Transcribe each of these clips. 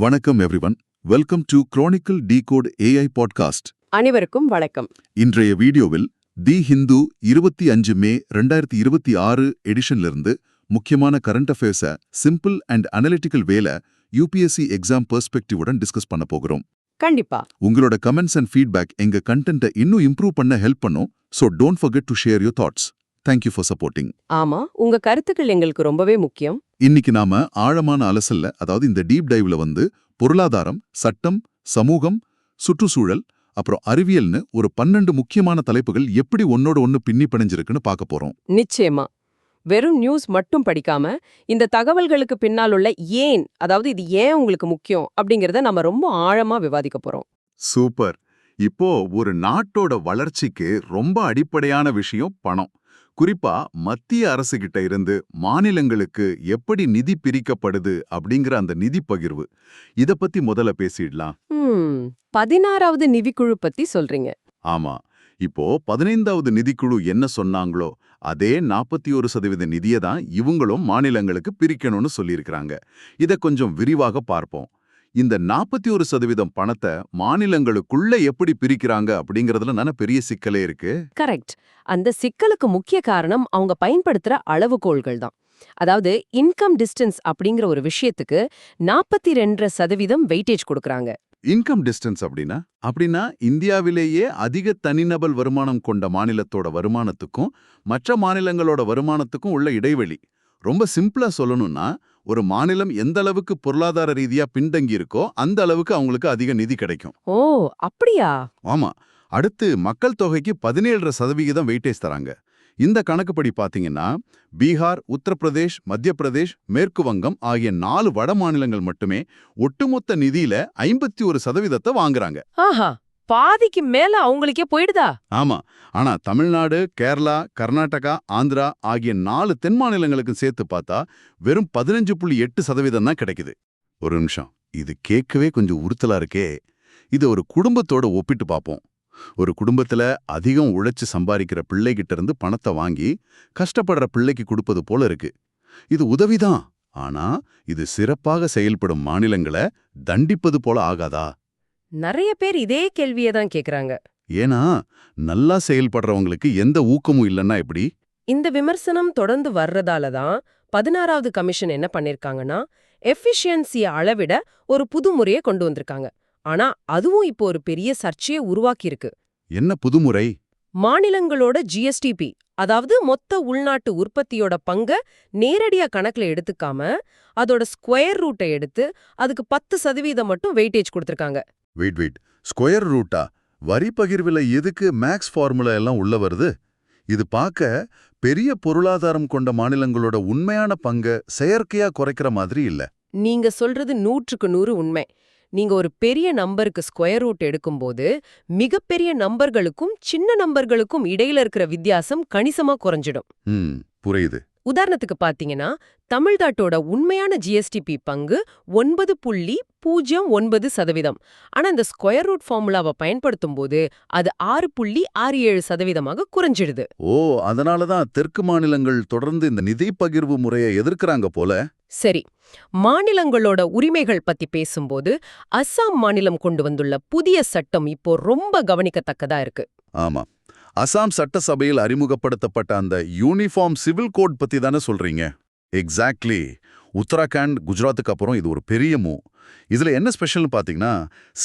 வணக்கம் everyone. Welcome to Chronicle Decode AI podcast. அனைவருக்கும் வணக்கம். இன்றைய வீடியோவில் தி ஹிந்து 25 மே 2026 எடிஷன்லிருந்து முக்கியமான கரண்ட் அஃபேர்ஸை சிம்பிள் அண்ட் அனலிட்டிக்கல் வேல யூபிஎஸ்சி எக்ஸாம் பெர்ஸ்பெக்டிவுடன் டிஸ்கஸ் பண்ண போகிறோம். கண்டிப்பா. உங்களோட கமெண்ட்ஸ் அண்ட் ஃபீட்பேக் எங்க கண்டென்ட்டை இன்னும் இம்ப்ரூவ் பண்ண ஹெல்ப் பண்ணும். So don't forget to share your thoughts. Thank you for supporting. ஆமா, உங்க கருத்துக்கள் எங்களுக்கு ரொம்பவே முக்கியம். இன்னைக்கு நாம ஆழமான அலசல்ல, அதாவது இந்த டீப் டைவ்ல பொருளாதாரம், சட்டம், சமூகம், சுற்றுச்சூழல், அப்புறம் அறிவியல்னு ஒரு 12 முக்கியமான தலைப்புகள் எப்படி ஒன்னோட ஒன்னு பின்னி பிணைஞ்சிருக்குன்னு பார்க்க போறோம். நிச்சயமா. வெறும் நியூஸ் மட்டும் படிக்காம இந்த தகவல்களுக்கு பின்னால் உள்ள ஏன், அதாவது இது ஏன் உங்களுக்கு முக்கியம் அப்படிங்கறத நம்ம ரொம்ப ஆழமா விவாதிக்க போறோம். சூப்பர். இப்போ ஒரு நாட்டோட வளர்ச்சிக்கு ரொம்ப அடிப்படையான விஷயம் பணம். குறிப்பா மத்திய அரசு கிட்ட இருந்து மாநிலங்களுக்கு எப்படி நிதி பிரிக்கப்படுது அப்படிங்கிற அந்த நிதி பகிர்வு, இத பத்தி முதல்ல பேசிடலாம். 16வது நிதிக்குழு பத்தி சொல்றீங்க. ஆமா, இப்போ 15வது நிதிக்குழு என்ன சொன்னாங்களோ அதே 41% நிதியை தான் இவங்களும் மாநிலங்களுக்கு பிரிக்கணும்னு சொல்லியிருக்கிறாங்க. இத கொஞ்சம் விரிவாக பார்ப்போம். இந்த 41% பணத்தை மாநிலங்களுக்குள்ள எப்படி பிரிக்கிறாங்க அப்படிங்கறதுல பெரிய சிக்கலே இருக்கு. கரெக்ட். அந்த சிக்கலுக்கு முக்கிய காரணம் அவங்க பயன்படுத்துற அளவுகோல்கள் தான். அதாவது இன்கம் டிஸ்டன்ஸ் அப்படிங்கிற ஒரு விஷயத்துக்கு 42% வெயிட்டேஜ் கொடுக்கறாங்க. இன்கம் டிஸ்டன்ஸ் அப்படின்னா இந்தியாவிலேயே அதிக தனிநபர் வருமானம் கொண்ட மாநிலத்தோட வருமானத்துக்கும் மற்ற மாநிலங்களோட வருமானத்துக்கும் உள்ள இடைவெளி. ரொம்ப சிம்பிளா சொல்லணும்னா, ஒரு மாநிலம் எந்த அளவுக்கு பொருளாதார ரீதியா பின்தங்கி இருக்கோ அந்த அளவுக்கு அவங்களுக்கு அதிக நிதி கிடைக்கும். ஓ, அப்படியா? ஆமா. அடுத்து மக்கள் தொகைக்கு 17% வெயிட்டேஜ் தராங்க. இந்த கணக்குப்படி பாத்தீங்கன்னா பீகார், உத்தரப்பிரதேஷ், மத்திய பிரதேஷ், மேற்கு வங்கம் ஆகிய 4 வட மாநிலங்கள் மட்டுமே ஒட்டுமொத்த நிதியில 51% வாங்குறாங்க. ஆஹா, பாதிக்கு மேல அவங்களுக்கே போயிடுதா? ஆமா. ஆனா தமிழ்நாடு, கேரளா, கர்நாடகா, ஆந்திரா ஆகிய 4 தென் மாநிலங்களுக்கு சேர்த்து பார்த்தா வெறும் 15.8% தான் கிடைக்குது. ஒரு நிமிஷம், இது கேட்கவே கொஞ்சம் உறுத்தலா இருக்கே. இது ஒரு குடும்பத்தோட ஒப்பிட்டு பார்ப்போம். ஒரு குடும்பத்துல அதிகம் உழைச்சு சம்பாதிக்கிற பிள்ளைகிட்ட இருந்து பணத்தை வாங்கி கஷ்டப்படுற பிள்ளைக்கு கொடுப்பது போல இருக்கு. இது உதவிதான். ஆனா இது சிறப்பாக செயல்படும் மாநிலங்களை தண்டிப்பது போல ஆகாதா? நிறைய பேர் இதே கேள்வியை தான் கேக்குறாங்க. ஏன்னா நல்லா செயல்படுறவங்களுக்கு எந்த ஊக்கமும் இல்லைன்னா எப்படி? இந்த விமர்சனம் தொடர்ந்து வர்றதால தான் 16வது கமிஷன் என்ன பண்ணிருக்காங்கன்னா, எஃபிஷியன்சியை அளவிட ஒரு புது முறையை கொண்டு வந்திருக்காங்க. ஆனா அதுவும் இப்போ ஒரு பெரிய சர்ச்சையை உருவாக்கியிருக்கு. என்ன புதுமுறை? மாநிலங்களோட ஜிஎஸ்டிபி, அதாவது மொத்த உள்நாட்டு உற்பத்தியோட பங்க நேரடியா கணக்குல எடுத்துக்காம அதோட ஸ்கொயர் ரூட்டை எடுத்து அதுக்கு 10% மட்டும் வெயிட்டேஜ் கொடுத்திருக்காங்க. வெயிட், ஸ்கொயர் ரூட்டா? வரி பகிர்வில் எதுக்கு மேக்ஸ் ஃபார்முலா எல்லாம் உள்ள வருது? இது பார்க்க பெரிய பொருளாதாரம் கொண்ட மாநிலங்களோட உண்மையான பங்கை செயற்கையா குறைக்கிற மாதிரி இல்ல. நீங்க சொல்றது 100க்கு 100 உண்மை. நீங்க ஒரு பெரிய நம்பருக்கு ஸ்கொயர் ரூட் எடுக்கும்போது மிகப்பெரிய நம்பர்களுக்கும் சின்ன நம்பர்களுக்கும் இடையில இருக்கிற வித்தியாசம் கணிசமா குறைஞ்சிடும். புரியுது. உதாரணத்துக்கு பாத்தீங்கன்னா, தமிழ்நாட்டோட உண்மையான ஜிஎஸ்டிபி பங்கு 9.09%. ஆனா இந்த ஸ்கொயர் ரூட் ஃபார்முலாவை பயன்படுத்தும் போது அது 6.67% குறைஞ்சிடுது. ஓ, அதனாலதான் தெற்கு மாநிலங்கள் தொடர்ந்து இந்த நிதி பகிர்வு முறையை எதிர்க்கிறாங்க போல. சரி, மாநிலங்களோட உரிமைகள் பத்தி பேசும்போது அஸ்ஸாம் மாநிலம் கொண்டு வந்துள்ள புதிய சட்டம் இப்போ ரொம்ப கவனிக்கத்தக்கதா இருக்கு. ஆமா, அசாம் சட்டசபையில் அறிமுகப்படுத்தப்பட்ட அந்த யூனிஃபார்ம் சிவில் கோட் பத்தி தானே சொல்றீங்க? எக்ஸாக்ட்லி. உத்தராகண்ட், குஜராத்துக்கு அப்புறம் இது ஒரு பெரிய மூவ். இதுல என்ன ஸ்பெஷல்னு பாத்தீங்கன்னா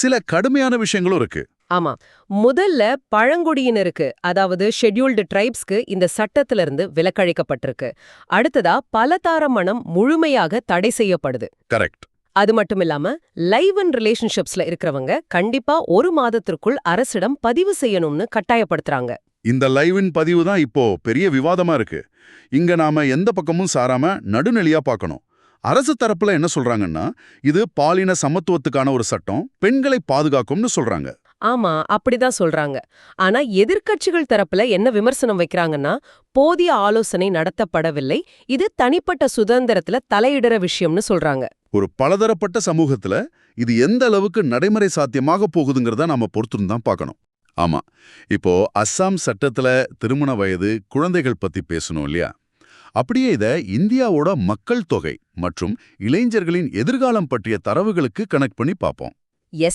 சில கடுமையான விஷயங்களும் இருக்கு. ஆமா, முதல்ல பழங்குடியினருக்கு, அதாவது ஷெட்யூல்டு ட்ரைப்ஸ்க்கு இந்த சட்டத்திலிருந்து விலக்களிக்கப்பட்டிருக்கு. அடுத்ததா பலதார மணம் முழுமையாக தடை செய்யப்படுது. கரெக்ட். அது மட்டுமில்லாம லைவ் அண்ட் ரிலேஷன்ஷிப்ஸ்ல இருக்கிறவங்க கண்டிப்பா 1 மாதத்திற்குள் அரசிடம் பதிவு செய்யணும்னு கட்டாயப்படுத்துறாங்க. இந்த லைவின் பதிவு தான் இப்போ பெரிய விவாதமா இருக்கு. இங்க நாம எந்த பக்கமும் சாராம நடுநிலையா பார்க்கணும். அரசு தரப்புல என்ன சொல்றாங்கன்னா, இது பாலின சமத்துவத்துக்கான ஒரு சட்டம், பெண்களை பாதுகாக்கும்னு சொல்றாங்க. ஆமா, அப்படிதான் சொல்றாங்க. ஆனா எதிர்க்கட்சிகள் தரப்புல என்ன விமர்சனம் வைக்கிறாங்கன்னா, போதிய ஆலோசனை நடத்தப்படவில்லை, இது தனிப்பட்ட சுதந்திரத்துல தலையிடுற விஷயம்னு சொல்றாங்க. ஒரு பலதரப்பட்ட சமூகத்துல இது எந்த அளவுக்கு நடைமுறை சாத்தியமாக போகுதுங்கிறத நாம பொறுத்துன்னு பார்க்கணும். ஆமா, இப்போ அஸ்ஸாம் சட்டத்துல திருமண வயது, குழந்தைகள் பத்தி பேசணும் இல்லையா? அப்படியே இத இந்தியாவோட மக்கள் தொகை மற்றும் இளைஞர்களின் எதிர்காலம் பற்றிய தரவுகளுக்கு கனெக்ட் பண்ணி பார்ப்போம்.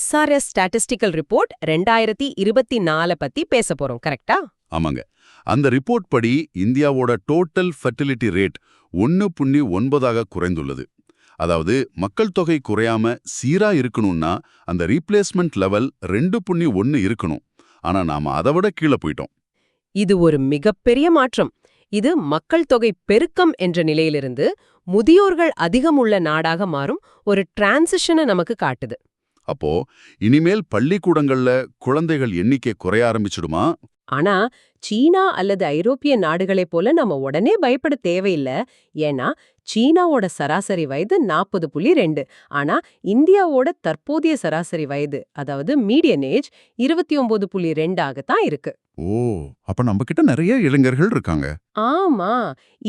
SRS ஸ்டாட்டிஸ்டிக்கல் ரிப்போர்ட் 2024 பத்தி பேச போறோம், கரெக்டா? ஆமாங்க. அந்த ரிப்போர்ட் படி இந்தியாவோட டோட்டல் ஃபெர்டிலிட்டி ரேட் 1.9 குறைந்துள்ளது. அதாவது மக்கள் தொகை குறையாம சீரா இருக்கணும்னா அந்த ரீப்ளேஸ்மெண்ட் லெவல் 2.1 இருக்கணும். ஆனா நாம அதை விட கீழே போயிட்டோம். இது ஒரு மிகப்பெரிய மாற்றம். இது மக்கள் தொகை பெருக்கம் என்ற நிலையிலிருந்து முதியோர்கள் அதிகம் உள்ள நாடாக மாறும் ஒரு டிரான்சிஷனை நமக்கு காட்டுது. அப்போ இனிமேல் பள்ளிக்கூடங்கள்ல குழந்தைகள் எண்ணிக்கை குறைய ஆரம்பிச்சிடுமா? ஆனா சீனா அல்லது ஐரோப்பிய நாடுகளைப் போல நம்ம உடனே பயப்பட தேவையில்ல. ஏன்னா சீனாவோட சராசரி வயது 40.2. ஆனா இந்தியாவோட தற்போதைய சராசரி வயது, அதாவது மீடியன் ஏஜ் 29.2 ஆகத்தான் இருக்கு. ஓ, அப்ப நம்ம கிட்ட நிறைய இளைஞர்கள் இருக்காங்க. ஆமா,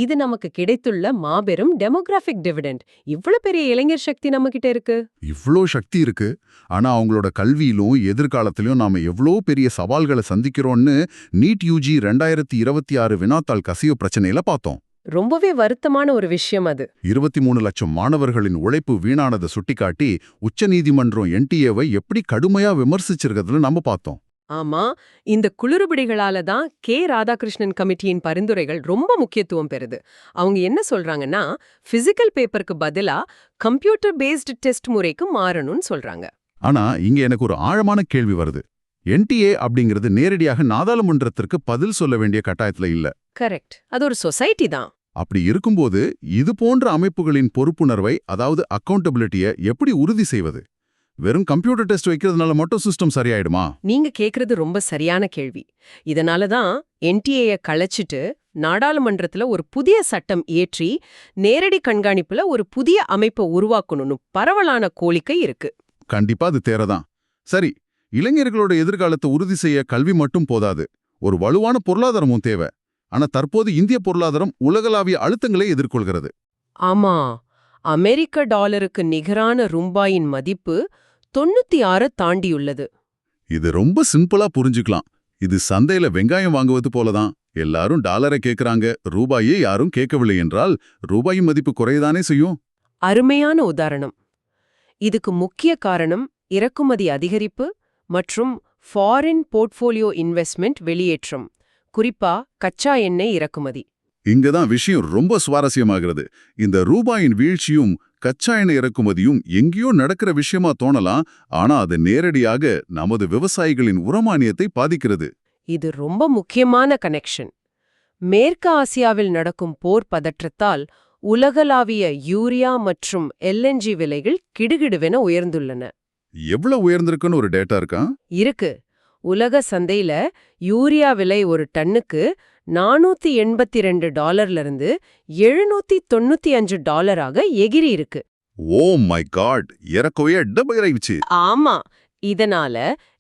இது நமக்கு கிடைத்துள்ள மாபெரும் டெமோகிராஃபிக் டிவிடெண்ட். இவ்வளவு பெரிய இளைஞர் சக்தி நம்ம கிட்ட இருக்கு. இவ்ளோ சக்தி இருக்கு. ஆனா அவங்களோட கல்வியிலும் எதிர்காலத்திலும் நாம எவ்ளோ பெரிய சவால்களை சந்திக்கிறோம்னு நீட் யூஜி 2026 வினாத்தாள் கசிவு பிரச்சனையில பார்த்தோம். ரொம்பவே வருத்தமான ஒரு விஷயம் அது. 23 லட்சம் மாணவர்களின் உழைப்பு வீணானதை சுட்டிக்காட்டி உச்சநீதிமன்றம் NTA-வை எப்படி கடுமையா விமர்சிச்சிருக்கிறதுல நம்ம பார்த்தோம். ஆமா, இந்த குளறுபடிகளால தான் ராதாகிருஷ்ணன் கமிட்டியின் பரிந்துரைகள் ரொம்ப முக்கியத்துவம் பெறுது. அவங்க என்ன சொல்றாங்கன்னா, பிசிக்கல் பேப்பருக்கு பதிலா கம்ப்யூட்டர் பேஸ்டு டெஸ்ட் முறைக்கு மாறணும்னு சொல்றாங்க. ஆனா இங்க எனக்கு ஒரு ஆழமான கேள்வி வருது. NTA அப்படிங்கிறது நேரடியாக நாடாளுமன்றத்திற்கு பதில் சொல்ல வேண்டிய கட்டாயத்துல இல்ல. கரெக்ட், அது ஒரு சொசைட்டி தான். அப்படி இருக்கும்போது இது போன்ற அமைப்புகளின் பொறுப்புணர்வை, அதாவது அக்கௌண்டபிலிட்டியை எப்படி உறுதி செய்வது? வெறும் கம்ப்யூட்டர் டெஸ்ட் வைக்கிறதுனால மட்டும் சிஸ்டம் சரியாயிடுமா? நீங்க கேக்குறது ரொம்ப சரியான கேள்வி. இதனால தான் NTA-ய களைச்சிட்டு நாடாளுமன்றத்துல ஒரு புதிய சட்டம் இயற்றி நேரடி கண்காணிப்புல ஒரு புதிய அமைப்பை உருவாக்கணும்னு பரவலான கோரிக்கை இருக்கு. கண்டிப்பா அது தேரதான். சரி, இளைஞர்களோட எதிர்காலத்தை உறுதி செய்ய கல்வி மட்டும் போதாது, ஒரு வலுவான பொருளாதாரமும் தேவை. ஆனா தற்போது இந்திய பொருளாதாரம் உலகளாவிய அழுத்தங்களை எதிர்கொள்கிறது. ஆமா, அமெரிக்க டாலருக்கு நிகரான ரூபாயின் மதிப்பு 96 தாண்டியுள்ளது. இது ரொம்ப சிம்பிளா புரிஞ்சுக்கலாம். இது சந்தையில வெங்காயம் வாங்குவது போலதான். எல்லாரும் டாலரை கேட்கறாங்க, ரூபாயே யாரும் கேட்கவில்லை என்றால் ரூபாயின் மதிப்பு குறையதானே செய்யும். அருமையான உதாரணம். இதுக்கு முக்கிய காரணம் இறக்குமதி அதிகரிப்பு மற்றும் ஃபாரின் போர்ட்ஃபோலியோ இன்வெஸ்ட்மெண்ட் வெளியேற்றம், குறிப்பா கச்சா எண்ணெய் இறக்குமதி. இங்கதான் விஷயம் ரொம்ப சுவாரஸ்யமாகிறது. இந்த ரூபாயின் வீழ்ச்சியும் கச்சா எண்ணெய் இறக்குமதியும் எங்கேயோ நடக்கிற விஷயமா தோணலாம். ஆனா அது நேரடியாக நமது விவசாயிகளின் உரமானியத்தை பாதிக்கிறது. இது ரொம்ப முக்கியமான கனெக்ஷன். மேற்கு ஆசியாவில் நடக்கும் போர் பதற்றத்தால் உலகளாவிய யூரியா மற்றும் LNG விலைகள் கிடுகிடுவென உயர்ந்துள்ளன. எவ்வளவு உயர்ந்திருக்குன்னு ஒரு டேட்டா இருக்கா? இருக்கு. உலக சந்தையில யூரியா விலை ஒரு டன்னுக்கு $482 $795 எகிரி இருக்கு. ஓ மை காட், இறக்கவே டபுளாயிடுச்சு. ஆமா, இதனால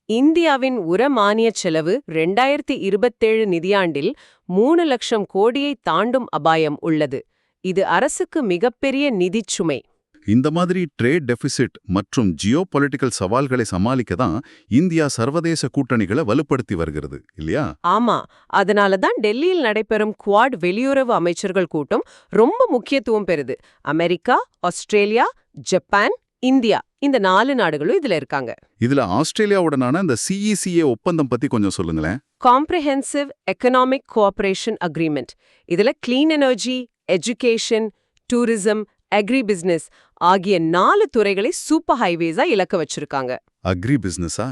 இந்தியாவின் உர மானியச் செலவு 2027 நிதியாண்டில் 3 லட்சம் கோடியை தாண்டும் அபாயம் உள்ளது. இது அரசுக்கு மிகப்பெரிய நிதிச் சுமை. இந்த மாதிரி ட்ரேட் டெபிசிட் மற்றும் ஜியோ பொலிட்டிக்கல் சவால்களை சமாளிக்க தான் இந்தியா சர்வதேச கூட்டணிகளை வலுப்படுத்தி வருகிறது, இல்லையா? ஆமா, அதனால தான் டெல்லியில் நடைபெறும் குவாட் வெளியுறவு அமைச்சர்கள் கூட்டம் ரொம்ப முக்கியத்துவம் பெறுது. அமெரிக்கா, ஆஸ்திரேலியா, ஜப்பான், இந்தியா, இந்த 4 நாடுகளும் இதுல இருக்காங்க. இதுல ஆஸ்திரேலியாவுடனான இந்த CECA ஒப்பந்தம் பத்தி கொஞ்சம் சொல்லுங்களேன். Comprehensive economic cooperation agreement. இதுல clean energy, education, tourism, agri business ஆகிய 4 துறைகளை சூப்பர் ஹைவேஸா இலக்க வச்சிருக்காங்க. அக்ரி பிசினஸா?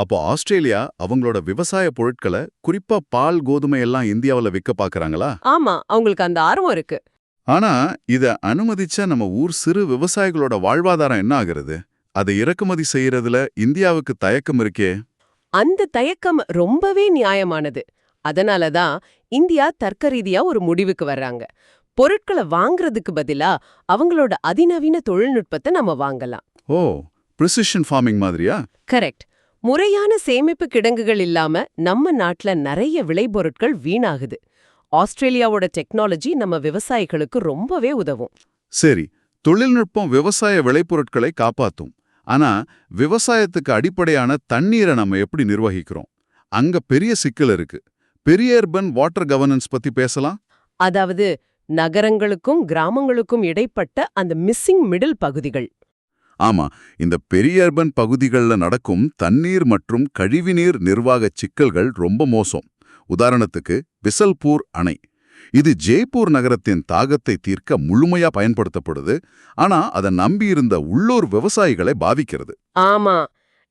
அப்போ ஆஸ்திரேலியா அவங்களோட விவசாய பொருட்களை, குறிப்பா பால், கோதுமை எல்லாம் இந்தியாவுல விற்க பாக்குறாங்களா? ஆமா, அவங்களுக்கு அந்த ஆர்வம் இருக்கு. ஆனா இத அனுமதிச்சா நம்ம ஊர் சிறு விவசாயிகளோட வாழ்வாதாரம் என்ன ஆகுறது? அதை இறக்குமதி செய்யறதுல இந்தியாவுக்கு தயக்கம் இருக்கே. அந்த தயக்கம் ரொம்பவே நியாயமானது. அதனாலதான் இந்தியா தர்க்க ரீதியா ஒரு முடிவுக்கு வர்றாங்க. பொருட்களை வாங்குறதுக்கு பதிலா அவங்களோட அதிநவீன தொழில்நுட்பத்தை நம்ம வாங்கலாம். ஓ, பிரிசிஷன் ஃபார்மிங் மாதிரியா? கரெக்ட். முறையான சேமிப்பு கிடங்குகள் இல்லாம நம்ம நாட்டுல நிறைய விளைபொருட்கள் வீணாகுது. ஆஸ்திரேலியாவோட டெக்னாலஜி நம்ம விவசாயிகளுக்கு ரொம்பவே உதவும். சரி, தொழில்நுட்பம் விவசாய விளைபொருட்களை காப்பாத்தும். ஆனா விவசாயத்துக்கு அடிப்படையான தண்ணீரை நம்ம எப்படி நிர்வகிக்கிறோம்? அங்க பெரிய சிக்கல் இருக்கு. பெரிய அர்பன் வாட்டர் கவர்னன்ஸ் பத்தி பேசலாம். அதாவது நகரங்களுக்கும் கிராமங்களுக்கும் இடைப்பட்ட அந்த மிஸ்ஸிங் மிடில் பகுதிகள். ஆமா, இந்த பெரிய அர்பன் பகுதிகள்ல நடக்கும் தண்ணீர் மற்றும் கழிவுநீர் நிர்வாகச் சிக்கல்கள் ரொம்ப மோசம். உதாரணத்துக்கு பிசல்பூர் அணை. இது ஜெய்ப்பூர் நகரத்தின் தாகத்தை தீர்க்க முழுமையா பயன்படுத்தப்படுது. ஆனா அதை நம்பியிருந்த உள்ளூர் விவசாயிகளை பாதிக்கிறது. ஆமா,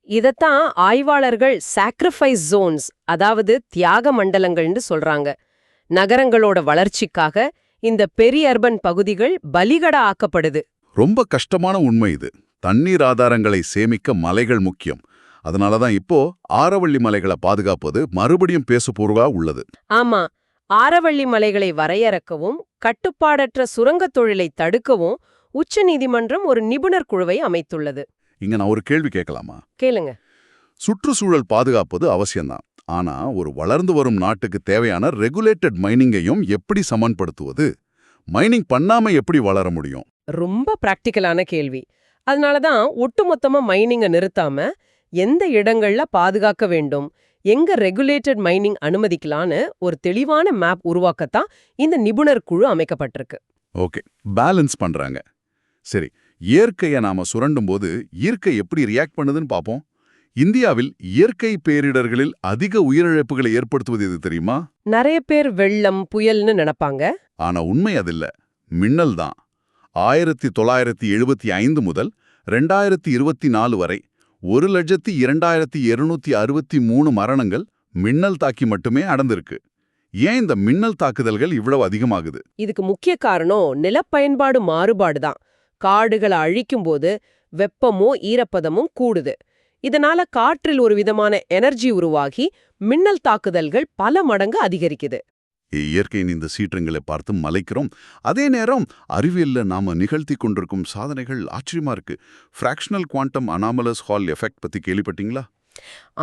இதத்தான் ஆய்வாளர்கள் சாக்ரிஃபைஸ் ஜோன்ஸ், அதாவது தியாக மண்டலங்கள்னு சொல்றாங்க. நகரங்களோட வளர்ச்சிக்காக இந்த பெரிய அர்பன் பகுதிகள் பலிகடா ஆக்கப்படுது. ரொம்ப கஷ்டமான உண்மை இது. தண்ணீர் ஆதாரங்களை சேமிக்க மலைகள் முக்கியம். அதனாலதான் இப்போ ஆரவள்ளி மலைகளை பாதுகாப்பது மறுபடியும் பேசுபொருளா உள்ளது. ஆமா, ஆரவள்ளி மலைகளை வரையறுக்கவும் கட்டுப்பாடற்ற சுரங்கத் தொழிலை தடுக்கவும் உச்சநீதிமன்றம் ஒரு நிபுணர் குழுவை அமைத்துள்ளது. இங்க நான் ஒரு கேள்வி கேட்கலாமா? கேளுங்க. சுற்றுச்சூழல் பாதுகாப்பது அவசியம்தான். ஆனா ஒரு வளர்ந்து வரும் நாட்டுக்கு தேவையான ரெகுலேட்டட் மைனிங்கையும் எப்படி சமன்படுத்துவது? மைனிங் பண்ணாம எப்படி வளர முடியும்? ரொம்ப பிராக்டிக்கலான கேள்வி. அதனாலதான் ஒட்டுமொத்தமா மைனிங்கை நிறுத்தாம எந்த இடங்கள்ல பாதுகாக்க வேண்டும், எங்க ரெகுலேட்டட் மைனிங் அனுமதிக்கலான்னு ஒரு தெளிவான மேப் உருவாக்கத்தான் இந்த நிபுணர் குழு அமைக்கப்பட்டிருக்கு. ஓகே, பேலன்ஸ் பண்றாங்க. சரி, இயற்கையை நாம சுரண்டும் போது இயற்கை எப்படி ரியாக்ட் பண்ணுதுன்னு பாப்போம். இந்தியாவில் இயற்கை பேரிடர்களில் அதிக உயிரிழப்புகளை ஏற்படுத்துவது எது தெரியுமா? நிறைய பேர் வெள்ளம், புயல்னு நினைப்பாங்க. ஆனா உண்மை அதில்ல, மின்னல் தான். 1975 முதல் 2024 வரை 1,02,263 மரணங்கள் மின்னல் தாக்கி மட்டுமே நடந்திருக்கு. ஏன் இந்த மின்னல் தாக்குதல்கள் இவ்வளவு அதிகமாகுது? இதுக்கு முக்கிய காரணம் நிலப்பயன்பாடு மாறுபாடு தான். காடுகளை அழிக்கும்போது வெப்பமும் ஈரப்பதமும் கூடுது. இதனால காற்றில் ஒரு விதமான எனர்ஜி உருவாகி மின்னல் தாக்குதல்கள் பல மடங்கு அதிகரிக்குது. இயற்கையின் இந்த சீற்றங்களை பார்த்து மலைக்கிறோம். அதே நேரம் அறிவியல்ல நாம நிகழ்த்தி கொண்டிருக்கும் சாதனைகள் ஆச்சரியமா இருக்கு. Fractional quantum anomalous hall effect பத்தி கேள்விப்பட்டீங்களா?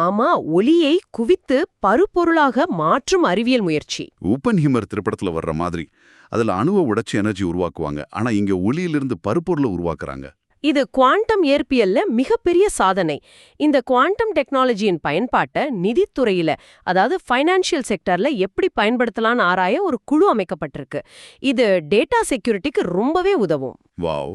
ஆமா, ஒளியை குவித்து பருப்பொருளாக மாற்றும் அறிவியல் முயற்சி. ஓப்பன்ஹீமர் திரைப்படத்துல வர்ற மாதிரி அதுல அணுவை உடைச்சு எனர்ஜி உருவாக்குவாங்க. ஆனா இங்க ஒளியிலிருந்து பருப்பொருளை உருவாக்குறாங்க. இது குவாண்டம் இயற்பியல்ல மிகப்பெரிய சாதனை. இந்த குவாண்டம் டெக்னாலஜியின் பயன்பாட்டை நிதித்துறையில, அதாவது ஃபைனான்சியல் செக்டர்ல எப்படி பயன்படுத்தலாம்னு ஆராய ஒரு குழு அமைக்கப்பட்டிருக்கு. இது டேட்டா செக்யூரிட்டிக்கு ரொம்பவே உதவும். வாவ்,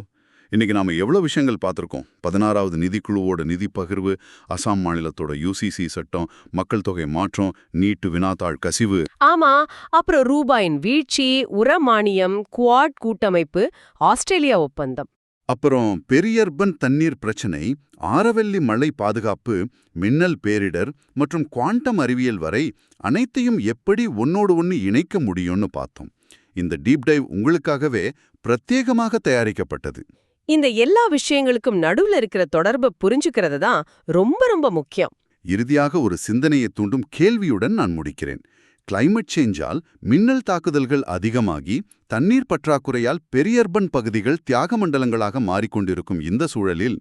இன்னைக்கு நாம எவ்வளவு விஷயங்கள் பார்த்திருக்கோம். 16வது நிதிக்குழுவோட நிதி பகிர்வு, அசாம் மாநிலத்தோட யுசிசி சட்டம், மக்கள் தொகை மாற்றம், நீட்டு வினாத்தாள் கசிவு. ஆமா, அப்புறம் ரூபாயின் வீழ்ச்சி, உரமானியம், குவாட் கூட்டமைப்பு, ஆஸ்திரேலியா ஒப்பந்தம். அப்புறம் பெரியர்பன் தண்ணீர் பிரச்சனை, ஆரவல்லி மழை பாதுகாப்பு, மின்னல் பேரிடர் மற்றும் குவாண்டம் அறிவியல் வரை அனைத்தையும் எப்படி ஒன்னோடு ஒன்று இணைக்க முடியும்னு பார்த்தோம். இந்த டீப் டைவ் உங்களுக்காகவே பிரத்யேகமாக தயாரிக்கப்பட்டது. இந்த எல்லா விஷயங்களுக்கும் நடுவுல இருக்கிற தொடர்பை புரிஞ்சுக்கிறது தான் ரொம்ப ரொம்ப முக்கியம். இறுதியாக ஒரு சிந்தனையை தூண்டும் கேள்வியுடன் நான் முடிக்கிறேன். கிளைமேட் சேஞ்சால் மின்னல் தாக்குதல்கள் அதிகமாகி தண்ணீர் பற்றாக்குறையால் பெரியர்பன் பகுதிகள் தியாக மண்டலங்களாக மாறிக்கொண்டிருக்கும் இந்த சூழலில்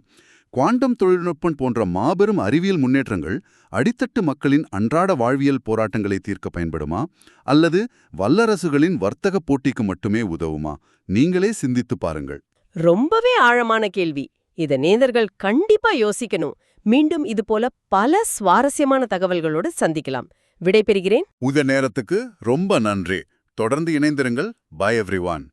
குவாண்டம் தொழில்நுட்பம் போன்ற மாபெரும் அறிவியல் முன்னேற்றங்கள் அடித்தட்டு மக்களின் அன்றாட வாழ்வியல் போராட்டங்களை தீர்க்க பயன்படுமா, அல்லது வல்லரசுகளின் வர்த்தக போட்டிக்கு மட்டுமே உதவுமா? நீங்களே சிந்தித்து பாருங்கள். ரொம்பவே ஆழமான கேள்வி. இத நேயர்கள் கண்டிப்பா யோசிக்கணும். மீண்டும் இது போல பல சுவாரஸ்யமான தகவல்களோடு சந்திக்கலாம். விடைபெறுகிறேன். நேரத்துக்கு ரொம்ப நன்றி. தொடர்ந்து இணைந்திருங்கள். Bye everyone.